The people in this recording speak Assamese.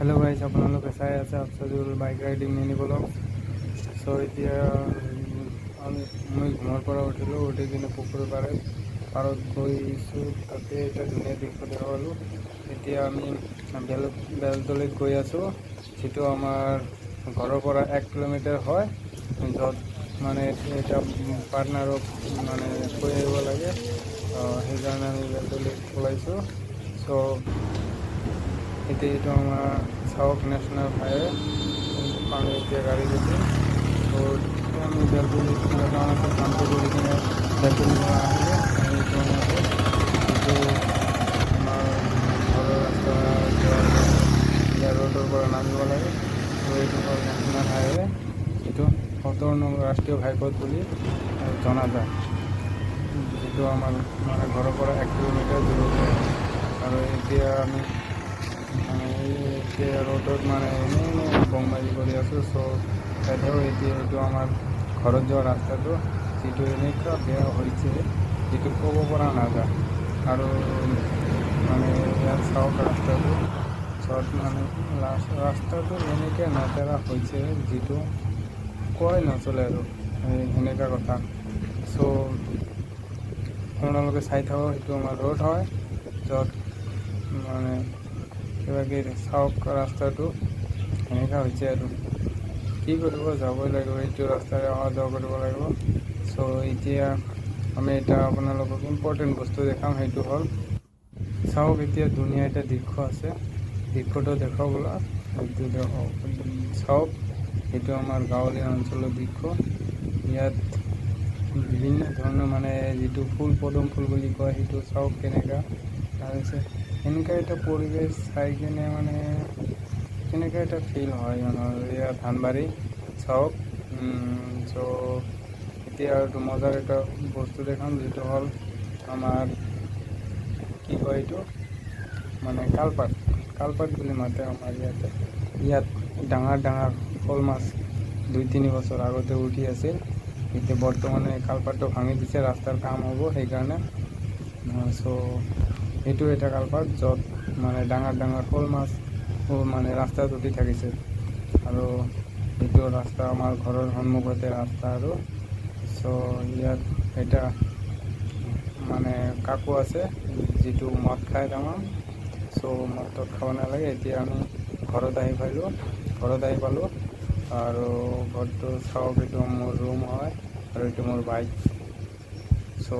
हेलो गाइस, আপোনালোকে চাই আছে আফছাদুল বাইক ৰাইডিং মিনি ব্লগ। চ' এতিয়া মই ঘৰৰ পৰা উঠি কিনে পুখুৰী পাৰত গৈছোঁ। তাতে এটা ধুনীয়া দৃশ্য দেখা পালোঁ। এতিয়া আমি বেলতলিত গৈ আছোঁ, যিটো আমাৰ ঘৰৰ পৰা 1 কিলোমিটাৰ হয়, য'ত মানে এটা পাৰ্টনাৰক মানে থৈ আহিব লাগে। সেইকাৰণে আমি বেলতলিত ওলাইছোঁ। চ' এইটো আমার সাউথ ন্যাশনাল হাইওয়ে। আমি এতিয়া গাড়ি দিচ্ছি। তো আমি বেলতলি যাওয়া আছে, কামটো কৰি কিনে বেলতলি পৰা আহিলে আমি এইটো আমাৰ ঘৰৰ ৰাস্তা ইয়াৰ ৰোডৰ পৰা নামিব লাগে। তো এইটো হ'ল নেশ্যনেল হাইৱে, যিটো ৭০ নং ৰাষ্ট্ৰীয় ঘাইপথ বুলি জনা যায়, যিটো আমাৰ মানে ঘৰৰ পৰা 1 কিলোমিটাৰ দূৰত। আৰু এতিয়া আমি এতিয়া ৰোডত মানে এনেই বংবাজি কৰি আছোঁ। চ' চাইডেও এতিয়া এইটো আমাৰ ঘৰত যোৱা ৰাস্তাটো, যিটো এনেকুৱা বেয়া হৈছে, যিটো ক'ব পৰা নাযায়। আৰু মানে ইয়াত চাওক ৰাস্তাটো, য'ত মানে ৰাস্তাটো এনেকৈ লেতেৰা হৈছে, যিটো কৈ নচলে আৰু সেনেকুৱা কথা। চ' আপোনালোকে চাই থাকক, সেইটো আমাৰ ৰোড হয়, য'ত মানে কিবাকিবি চাওক ৰাস্তাটো এনেকুৱা হৈছে। আৰু কি কৰিব, যাবই লাগিব, এইটো ৰাস্তাৰে অহা যোৱা কৰিব লাগিব। চ' এতিয়া আমি এটা আপোনালোকক ইম্পৰ্টেণ্ট বস্তু দেখাম, সেইটো হ'ল চাওক। এতিয়া ধুনীয়া এটা দৃশ্য আছে, দৃশ্যটো দেখাবলৈ এইটো চাওক। সেইটো আমাৰ গাঁৱলীয়া অঞ্চলৰ দৃশ্য। ইয়াত বিভিন্ন ধৰণৰ মানে যিটো পদুম ফুল বুলি কয়, সেইটো চাওক কেনেকুৱা তাৰপিছত এনেকুৱা এটা পৰিৱেশ চাই কিনে মানে কেনেকুৱা এটা ফিল হয় মানুহৰ। এয়া ধানবাৰী চাওক। চ' এতিয়া আৰু মজাৰ এটা বস্তু দেখাম, যিটো হ'ল আমাৰ কি কয় এইটো মানে কালপাত বুলি মাতে আমাৰ ইয়াতে। ইয়াত ডাঙৰ শ'ল মাছ 2-3 বছৰ আগতে উঠি আছিল। এতিয়া বৰ্তমানে কালপাতটো ভাঙি দিছে, ৰাস্তাৰ কাম হ'ব সেইকাৰণে। চ' এইটো এটা কালপাত, য'ত মানে ডাঙৰ শ'ল মাছ মানে ৰাস্তাত উঠি থাকিছে। আৰু এইটো ৰাস্তা আমাৰ ঘৰৰ সন্মুখতে ৰাস্তা। আৰু চ' ইয়াত এটা মানে কাকো আছে, যিটো মদ খায় তামাম। চ' মদ খাব নালাগে। এতিয়া আমি ঘৰত আহি পালোঁ। আৰু ঘৰটো চাওক, এইটো মোৰ ৰুম হয় আৰু এইটো মোৰ বাইক। চ'